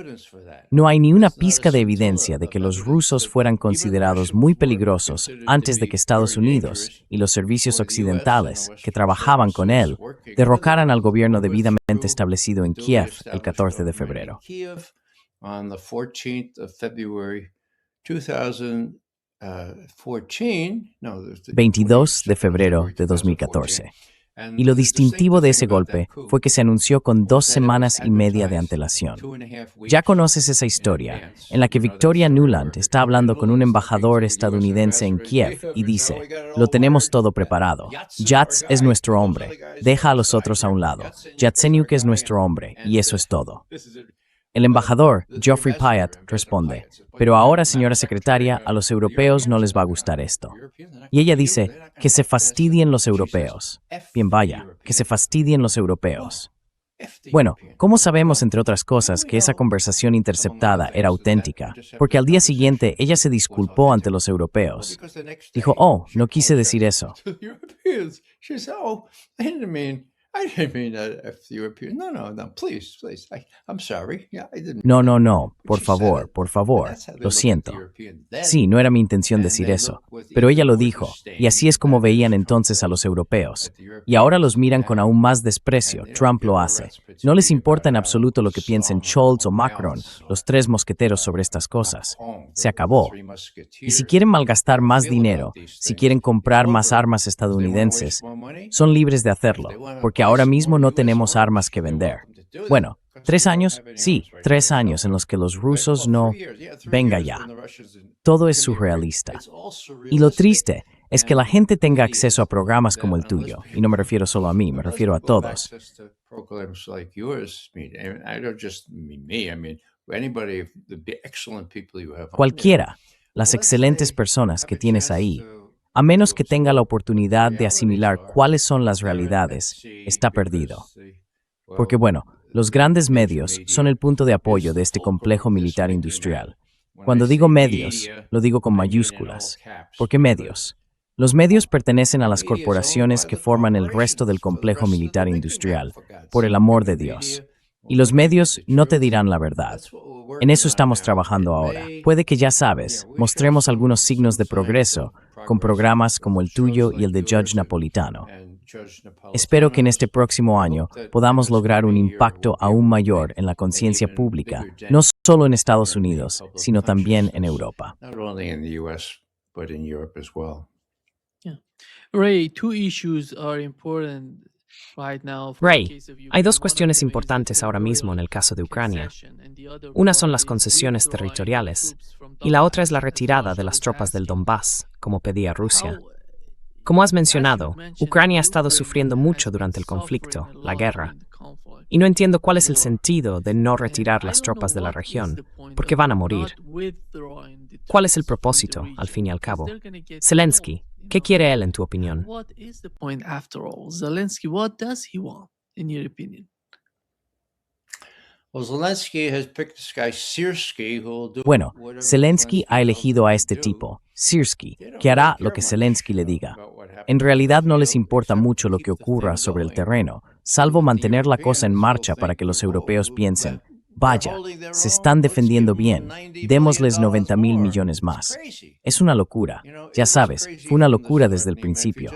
No hay ni una pizca de evidencia de que los rusos fueran considerados muy peligrosos antes de que Estados Unidos y los servicios occidentales que trabajaban con él derrocaran al gobierno debidamente establecido en Kiev el 14 de febrero. 22 de febrero de 2014. Y lo distintivo de ese golpe fue que se anunció con 2 semanas y media de antelación. Ya conoces esa historia, en la que Victoria Nuland está hablando con un embajador estadounidense en Kiev y dice, lo tenemos todo preparado. Yats es nuestro hombre, deja a los otros a un lado. Yatsenyuk es nuestro hombre, y eso es todo. El embajador, Geoffrey Pyatt, responde, pero ahora, señora secretaria, a los europeos no les va a gustar esto. Y ella dice, que se fastidien los europeos. Bien, vaya, que se fastidien los europeos. Bueno, ¿cómo sabemos, entre otras cosas, que esa conversación interceptada era auténtica? Porque al día siguiente ella se disculpó ante los europeos. Dijo, oh, no quise decir eso. I didn't mean that if the European. No, please. I'm sorry. Yeah, I didn't. No, por favor, lo siento. Sí, no era mi intención decir eso, pero ella lo dijo, y así es como veían entonces a los europeos. Y ahora los miran con aún más desprecio, Trump lo hace. No les importa en absoluto lo que piensen Scholz o Macron, los 3 mosqueteros sobre estas cosas. Se acabó. Y si quieren malgastar más dinero, si quieren comprar más armas estadounidenses, son libres de hacerlo, porque ahora mismo no tenemos armas que vender. Bueno, 3 años, sí, 3 años en los que los rusos no... Venga ya. Todo es surrealista. Y lo triste es que la gente tenga acceso a programas como el tuyo, y no me refiero solo a mí, me refiero a todos. Cualquiera, las excelentes personas que tienes ahí, a menos que tenga la oportunidad de asimilar cuáles son las realidades, está perdido. Porque bueno, los grandes medios son el punto de apoyo de este complejo militar industrial. Cuando digo medios, lo digo con mayúsculas. ¿Por qué medios? Los medios pertenecen a las corporaciones que forman el resto del complejo militar industrial, por el amor de Dios. Y los medios no te dirán la verdad. En eso estamos trabajando ahora. Puede que, ya sabes, mostremos algunos signos de progreso con programas como el tuyo y el de Judge Napolitano. Espero que en este próximo año podamos lograr un impacto aún mayor en la conciencia pública, no solo en Estados Unidos, sino también en Europa. Ray, 2 issues are important right now for the Ray, case of Ukraine. hay 2 One of cuestiones them is importantes the ahora mismo en el territorial caso de Ucrania. concession, and the other Una son one las is concesiones withdrawing territoriales troops from y la otra es la Donbass, as retirada de las Marshall is tropas del asking. Donbass, como pedía Rusia. How, Como has as you mencionado, mentioned, Ucrania ha estado Ukraine sufriendo has mucho been durante el suffering conflicto, a la lot guerra, during the conflict, y no entiendo cuál es el war. sentido de no And retirar I las don't know tropas de la what is región, the point porque of van a morir. not withdrawing the ¿Cuál es el troops from the propósito, al region? fin y al Because cabo? they're gonna get Zelensky, involved, ¿qué quiere él en tu opinión? What is the point after all? Zelensky, what does he want, in your opinion? Bueno, Zelensky ha elegido a este tipo, Syrski, que hará lo que Zelensky le diga. En realidad no les importa mucho lo que ocurra sobre el terreno, salvo mantener la cosa en marcha para que los europeos piensen, vaya, se están defendiendo bien, démosles 90,000 millones más. Es una locura, ya sabes, fue una locura desde el principio.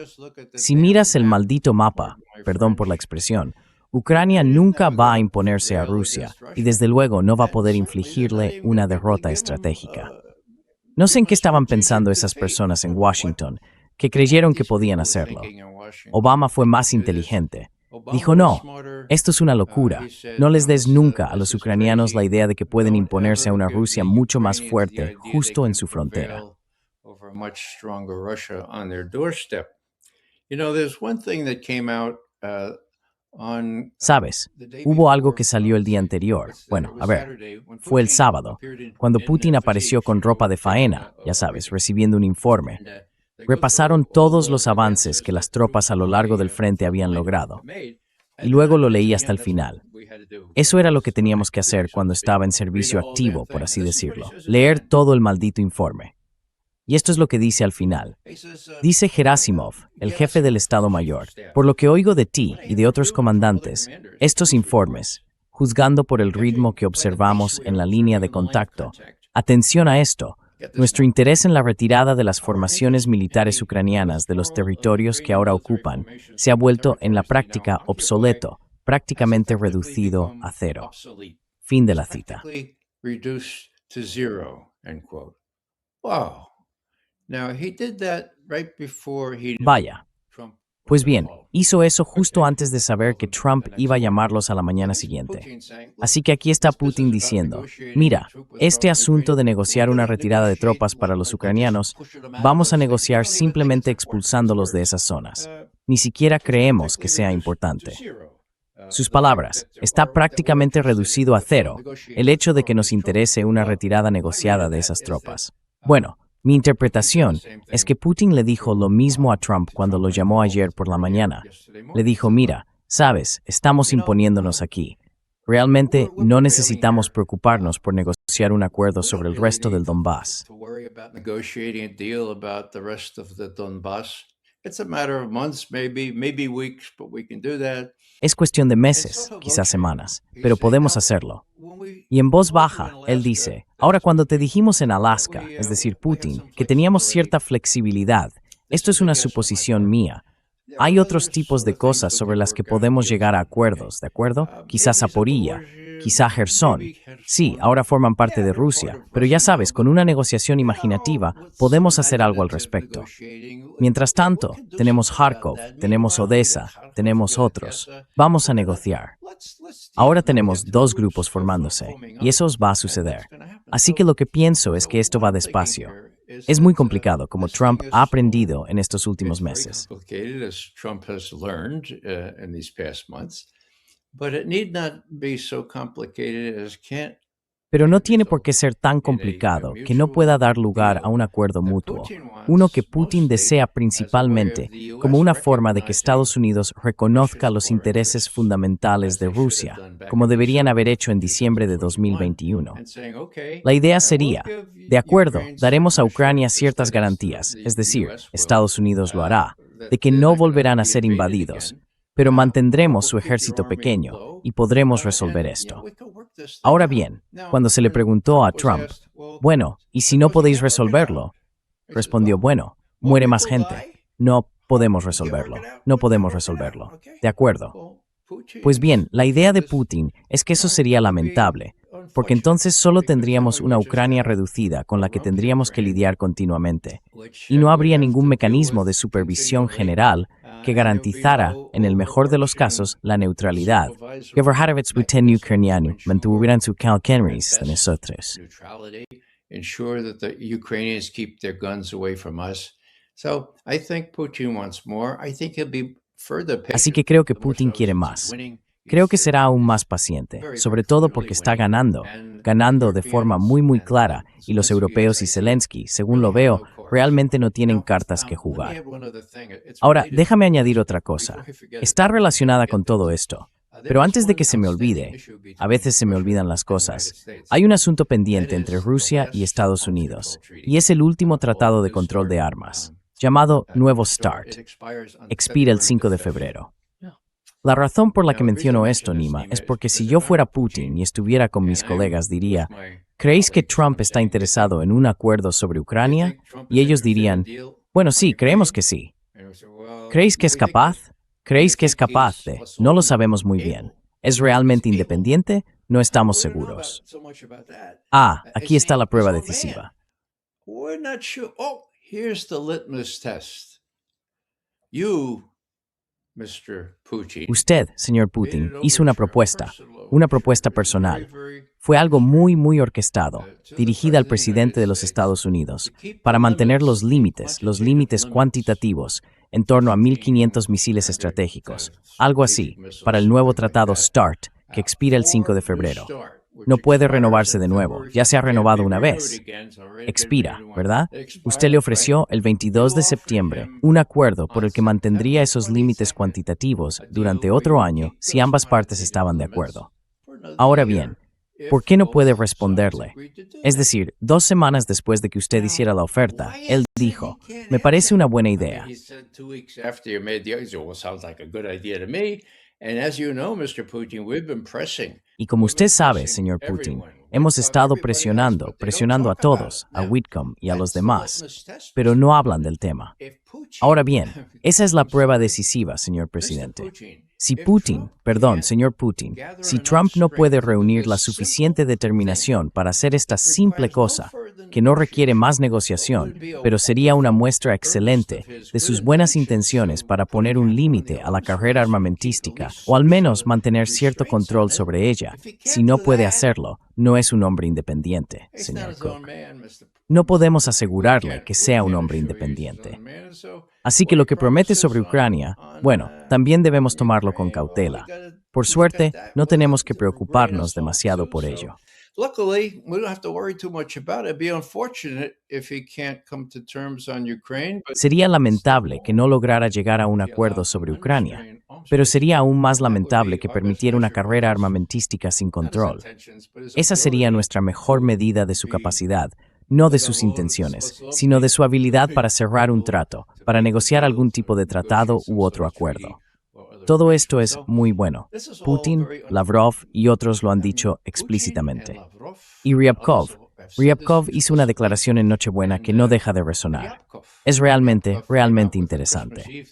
Si miras el maldito mapa, perdón por la expresión, Ucrania nunca va a imponerse a Rusia y desde luego no va a poder infligirle una derrota estratégica. No sé en qué estaban pensando esas personas en Washington, que creyeron que podían hacerlo. Obama fue más inteligente. Dijo, no, esto es una locura. No les des nunca a los ucranianos la idea de que pueden imponerse a una Rusia mucho más fuerte justo en su frontera. Sabes, hubo algo que salió el día anterior. Bueno, a ver, fue el sábado, cuando Putin apareció con ropa de faena, ya sabes, recibiendo un informe. Repasaron todos los avances que las tropas a lo largo del frente habían logrado. Y luego lo leí hasta el final. Eso era lo que teníamos que hacer cuando estaba en servicio activo, por así decirlo. Leer todo el maldito informe. Y esto es lo que dice al final. Dice Gerasimov, el jefe del Estado Mayor, por lo que oigo de ti y de otros comandantes, estos informes, juzgando por el ritmo que observamos en la línea de contacto, atención a esto, nuestro interés en la retirada de las formaciones militares ucranianas de los territorios que ahora ocupan se ha vuelto en la práctica obsoleto, prácticamente reducido a cero. Fin de la cita. Vaya. Pues bien, hizo eso justo antes de saber que Trump iba a llamarlos a la mañana siguiente. Así que aquí está Putin diciendo, mira, este asunto de negociar una retirada de tropas para los ucranianos, vamos a negociar simplemente expulsándolos de esas zonas. Ni siquiera creemos que sea importante. Sus palabras, está prácticamente reducido a cero el hecho de que nos interese una retirada negociada de esas tropas. Bueno, mi interpretación es que Putin le dijo lo mismo a Trump cuando lo llamó ayer por la mañana. Le dijo, mira, sabes, estamos imponiéndonos aquí. Realmente no necesitamos preocuparnos por negociar un acuerdo sobre el resto del Donbass. Es cuestión de meses, quizás semanas, pero podemos hacerlo. Y en voz baja, él dice, ahora cuando te dijimos en Alaska, es decir, Putin, que teníamos cierta flexibilidad, esto es una suposición mía. Hay otros tipos de cosas sobre las que podemos llegar a acuerdos, ¿de acuerdo? Quizás Zaporilla, quizá Gerson. Sí, ahora forman parte de Rusia, pero ya sabes, con una negociación imaginativa podemos hacer algo al respecto. Mientras tanto, tenemos Kharkov, tenemos Odessa, tenemos otros. Vamos a negociar. Ahora tenemos dos grupos formándose, y eso os va a suceder. Así que lo que pienso es que esto va despacio. Es muy complicado, como Trump ha aprendido en estos últimos meses. Pero no tiene por qué ser tan complicado que no pueda dar lugar a un acuerdo mutuo, uno que Putin desea principalmente como una forma de que Estados Unidos reconozca los intereses fundamentales de Rusia, como deberían haber hecho en diciembre de 2021. La idea sería, de acuerdo, daremos a Ucrania ciertas garantías, es decir, Estados Unidos lo hará, de que no volverán a ser invadidos, pero mantendremos su ejército pequeño y podremos resolver esto. Ahora bien, cuando se le preguntó a Trump, bueno, ¿y si no podéis resolverlo? Respondió, bueno, muere más gente. No podemos resolverlo. No podemos resolverlo. De acuerdo. Pues bien, la idea de Putin es que eso sería lamentable, porque entonces solo tendríamos una Ucrania reducida con la que tendríamos que lidiar continuamente, y no habría ningún mecanismo de supervisión general que garantizara, en el mejor de los casos, la neutralidad. Que verhadavits Putin ucraniano mantuvieran su calkenris de nosotros. Ensure that the Ukrainians keep their guns away from us. So I think Putin wants more. I think he'll be further patient. Así que creo que Putin quiere más. Creo que será aún más paciente, sobre todo porque está ganando de forma muy clara, y los europeos y Zelensky, según lo veo, realmente no tienen cartas que jugar. Ahora, déjame añadir otra cosa. Está relacionada con todo esto. Pero antes de que se me olvide, a veces se me olvidan las cosas, hay un asunto pendiente entre Rusia y Estados Unidos, y es el último tratado de control de armas, llamado Nuevo START. Expira el 5 de febrero. La razón por la que menciono esto, Nima, es porque si yo fuera Putin y estuviera con mis colegas, diría, ¿creéis que Trump está interesado en un acuerdo sobre Ucrania? Y ellos dirían, bueno, sí, creemos que sí. ¿Creéis que es capaz? ¿Creéis que es capaz de? No lo sabemos muy bien. ¿Es realmente independiente? No estamos seguros. Aquí está la prueba decisiva. Usted, señor Putin, hizo una propuesta personal. Fue algo muy orquestado, dirigida al presidente de los Estados Unidos, para mantener los límites cuantitativos, en torno a 1.500 misiles estratégicos, algo así, para el nuevo tratado START, que expira el 5 de febrero. No puede renovarse de nuevo, ya se ha renovado una vez. Expira, ¿verdad? Usted le ofreció el 22 de septiembre un acuerdo por el que mantendría esos límites cuantitativos durante otro año si ambas partes estaban de acuerdo. Ahora bien, ¿Por qué no puede responderle? Es decir, 2 semanas después de que usted hiciera la oferta, él dijo, me parece una buena idea. Y como usted sabe, señor Putin, hemos estado presionando a todos, a Whitcomb y a los demás, pero no hablan del tema. Ahora bien, esa es la prueba decisiva, señor presidente. Si señor Putin, si Trump no puede reunir la suficiente determinación para hacer esta simple cosa, que no requiere más negociación, pero sería una muestra excelente de sus buenas intenciones para poner un límite a la carrera armamentística, o al menos mantener cierto control sobre ella, si no puede hacerlo, no es un hombre independiente, señor Cook. No podemos asegurarle que sea un hombre independiente. Así que lo que promete sobre Ucrania, bueno, también debemos tomarlo con cautela. Por suerte, no tenemos que preocuparnos demasiado por ello. Luckily, we don't have to worry too much about it. It'd be unfortunate if he can't come to terms on Ukraine. Sería lamentable que no lograra llegar a un acuerdo sobre Ucrania, pero sería aún más lamentable que permitiera una carrera armamentística sin control. Esa sería nuestra mejor medida de su capacidad, no de sus intenciones, sino de su habilidad para cerrar un trato, para negociar algún tipo de tratado u otro acuerdo. Todo esto es muy bueno. Putin, Lavrov y otros lo han dicho explícitamente. Y Ryabkov hizo una declaración en Nochebuena que no deja de resonar. Es realmente interesante.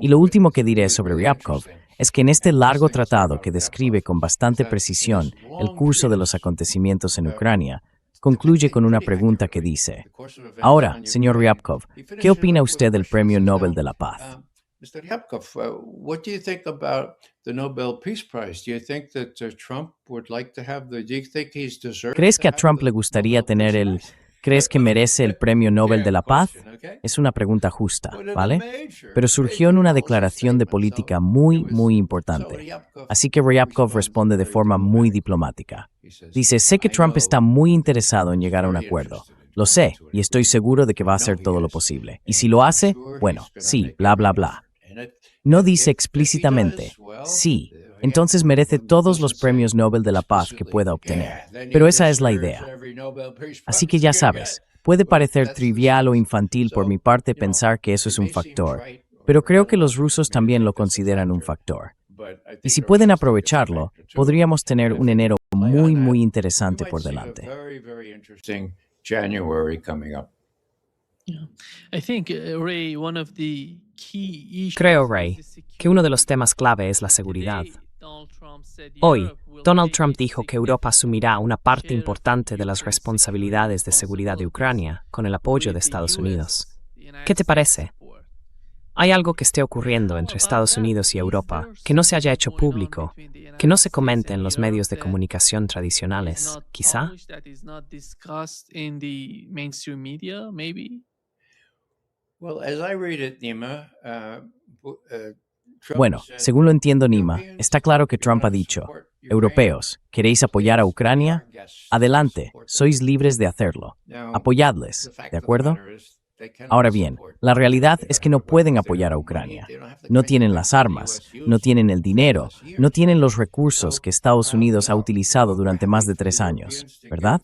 Y lo último que diré sobre Ryabkov es que en este largo tratado que describe con bastante precisión el curso de los acontecimientos en Ucrania, concluye con una pregunta que dice, ahora, señor Ryabkov, ¿qué opina usted del Premio Nobel de la Paz? Mr. Ryabkov, what do you think about the Nobel Peace Prize? Do you think that Trump would like to have do you think he's deserved? ¿Crees que a Trump le gustaría tener ¿crees que merece el Premio Nobel de la Paz? Es una pregunta justa, ¿vale? Pero surgió en una declaración de política muy importante. Así que Ryabkov responde de forma muy diplomática. Dice, sé que Trump está muy interesado en llegar a un acuerdo. Lo sé, y estoy seguro de que va a hacer todo lo posible. Y si lo hace, bueno, sí, bla, bla, bla. No dice explícitamente, sí, entonces merece todos los premios Nobel de la Paz que pueda obtener. Pero esa es la idea. Así que ya sabes, puede parecer trivial o infantil por mi parte pensar que eso es un factor, pero creo que los rusos también lo consideran un factor. Y si pueden aprovecharlo, podríamos tener un enero muy interesante por delante. January coming up. I think, Ray, one of the key issues Creo, Ray, que uno de los temas clave es la seguridad. Hoy, Donald Trump dijo que Europa asumirá una parte importante de las responsabilidades de seguridad de Ucrania con el apoyo de Estados Unidos. ¿Qué te parece? ¿Hay algo que esté ocurriendo entre Estados Unidos y Europa que no se haya hecho público, que no se comente en los medios de comunicación tradicionales, quizá? Bueno, según lo entiendo, Nima, está claro que Trump ha dicho, europeos, ¿queréis apoyar a Ucrania? Adelante, sois libres de hacerlo. Apoyadles, ¿de acuerdo? Ahora bien, la realidad es que no pueden apoyar a Ucrania. No tienen las armas, no tienen el dinero, no tienen los recursos que Estados Unidos ha utilizado durante más de 3 años, ¿verdad?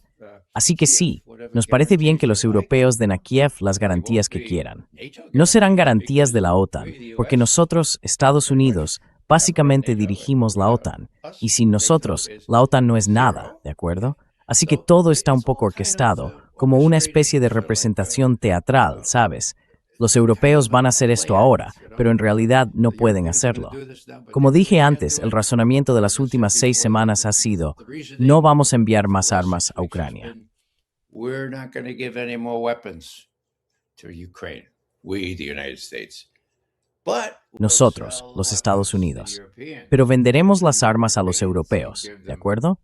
Así que sí, nos parece bien que los europeos den a Kiev las garantías que quieran. No serán garantías de la OTAN, porque nosotros, Estados Unidos, básicamente dirigimos la OTAN, y sin nosotros, la OTAN no es nada, ¿de acuerdo? Así que todo está un poco orquestado, como una especie de representación teatral, ¿sabes? Los europeos van a hacer esto ahora, pero en realidad no pueden hacerlo. Como dije antes, el razonamiento de las últimas 6 semanas ha sido, no vamos a enviar más armas a Ucrania. Nosotros, los Estados Unidos. Pero venderemos las armas a los europeos, ¿de acuerdo?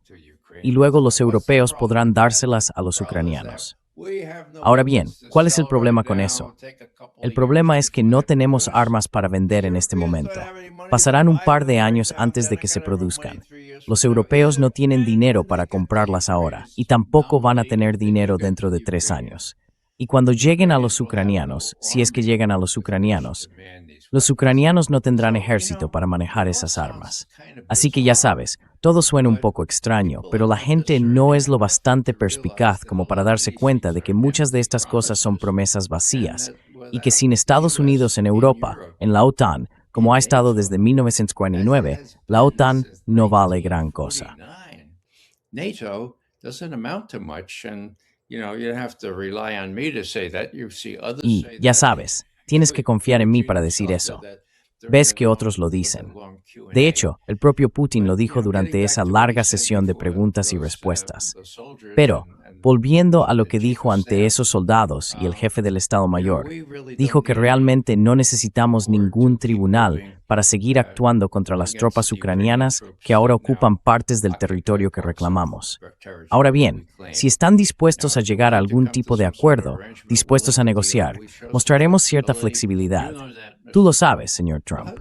Y luego los europeos podrán dárselas a los ucranianos. Ahora bien, ¿cuál es el problema con eso? El problema es que no tenemos armas para vender en este momento. Pasarán un par de años antes de que se produzcan. Los europeos no tienen dinero para comprarlas ahora, y tampoco van a tener dinero dentro de 3 años. Y cuando lleguen a los ucranianos, si es que llegan a los ucranianos, Los ucranianos no tendrán ejército para manejar esas armas. Así que ya sabes, todo suena un poco extraño, pero la gente no es lo bastante perspicaz como para darse cuenta de que muchas de estas cosas son promesas vacías y que sin Estados Unidos en Europa, en la OTAN, como ha estado desde 1949, la OTAN no vale gran cosa. NATO doesn't amount to much, and you don't have to rely on me to say that. You see others Y, say ya that. sabes, tienes que confiar en mí para decir eso. Ves que otros lo dicen. De hecho, el propio Putin lo dijo durante esa larga sesión de preguntas y respuestas. Pero, volviendo a lo que dijo ante esos soldados y el jefe del Estado Mayor, dijo que realmente no necesitamos ningún tribunal para seguir actuando contra las tropas ucranianas que ahora ocupan partes del territorio que reclamamos. Ahora bien, si están dispuestos a llegar a algún tipo de acuerdo, dispuestos a negociar, mostraremos cierta flexibilidad. Tú lo sabes, señor Trump.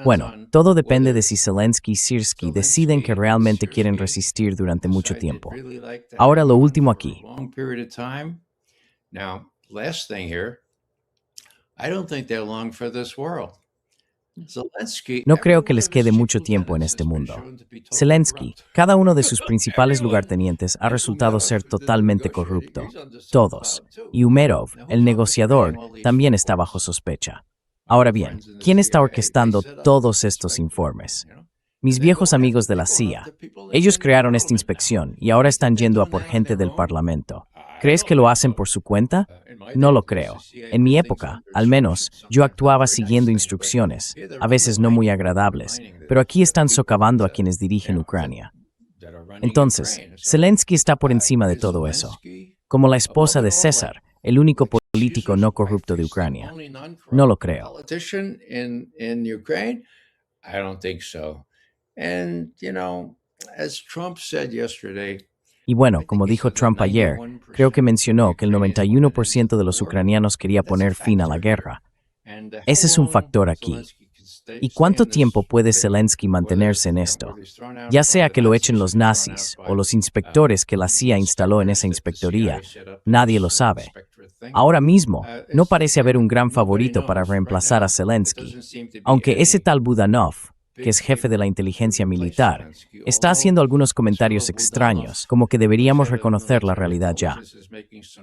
Bueno, todo depende de si Zelensky y Syrskyi deciden que realmente quieren resistir durante mucho tiempo. Ahora lo último aquí. No creo que les quede mucho tiempo en este mundo. Zelensky, cada uno de sus principales lugartenientes ha resultado ser totalmente corrupto. Todos. Y Umerov, el negociador, también está bajo sospecha. Ahora bien, ¿quién está orquestando todos estos informes? Mis viejos amigos de la CIA. Ellos crearon esta inspección y ahora están yendo a por gente del Parlamento. ¿Crees que lo hacen por su cuenta? No lo creo. En mi época, al menos, yo actuaba siguiendo instrucciones, a veces no muy agradables, pero aquí están socavando a quienes dirigen Ucrania. Entonces, Zelensky está por encima de todo eso. Como la esposa de César, el único político no corrupto de Ucrania. No lo creo. Y bueno, como dijo Trump ayer, creo que mencionó que el 91% de los ucranianos quería poner fin a la guerra. Ese es un factor aquí. ¿Y cuánto tiempo puede Zelensky mantenerse en esto? Ya sea que lo echen los nazis o los inspectores que la CIA instaló en esa inspectoría, nadie lo sabe. Ahora mismo, no parece haber un gran favorito para reemplazar a Zelensky, aunque ese tal Budanov, que es jefe de la inteligencia militar, está haciendo algunos comentarios extraños, como que deberíamos reconocer la realidad ya.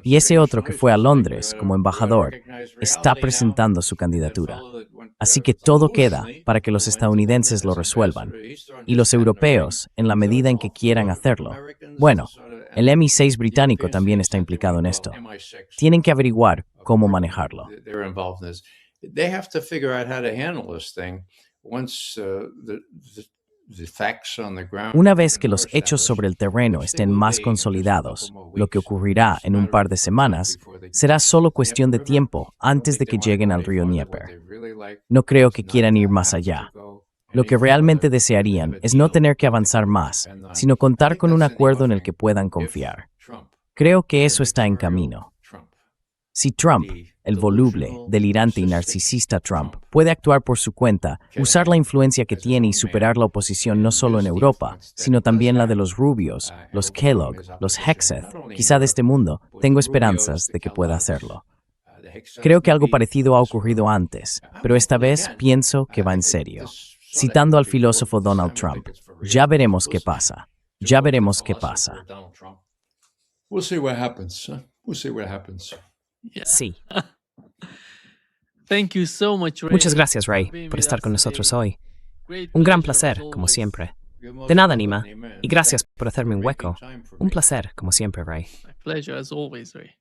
Y ese otro que fue a Londres como embajador está presentando su candidatura. Así que todo queda para que los estadounidenses lo resuelvan, y los europeos, en la medida en que quieran hacerlo. Bueno, el MI6 británico también está implicado en esto. Tienen que averiguar cómo manejarlo. Una vez que los hechos sobre el terreno estén más consolidados, lo que ocurrirá en un par de semanas, será solo cuestión de tiempo antes de que lleguen al río Dnieper. No creo que quieran ir más allá. Lo que realmente desearían es no tener que avanzar más, sino contar con un acuerdo en el que puedan confiar. Creo que eso está en camino. Si Trump, el voluble, delirante y narcisista Trump, puede actuar por su cuenta, usar la influencia que tiene y superar la oposición no solo en Europa, sino también la de los Rubios, los Kellogg, los Hegseth, quizá de este mundo, tengo esperanzas de que pueda hacerlo. Creo que algo parecido ha ocurrido antes, pero esta vez pienso que va en serio. Citando al filósofo Donald Trump, ya veremos qué pasa. Ya veremos qué pasa. We'll see what happens. We'll see what happens. Yeah. Sí. Thank you so much, Ray. Muchas gracias, Ray, por estar con nosotros hoy. Un gran placer, como siempre. De nada, Nima. Y gracias por hacerme un hueco. Un placer, como siempre, Ray. My pleasure as always, Ray.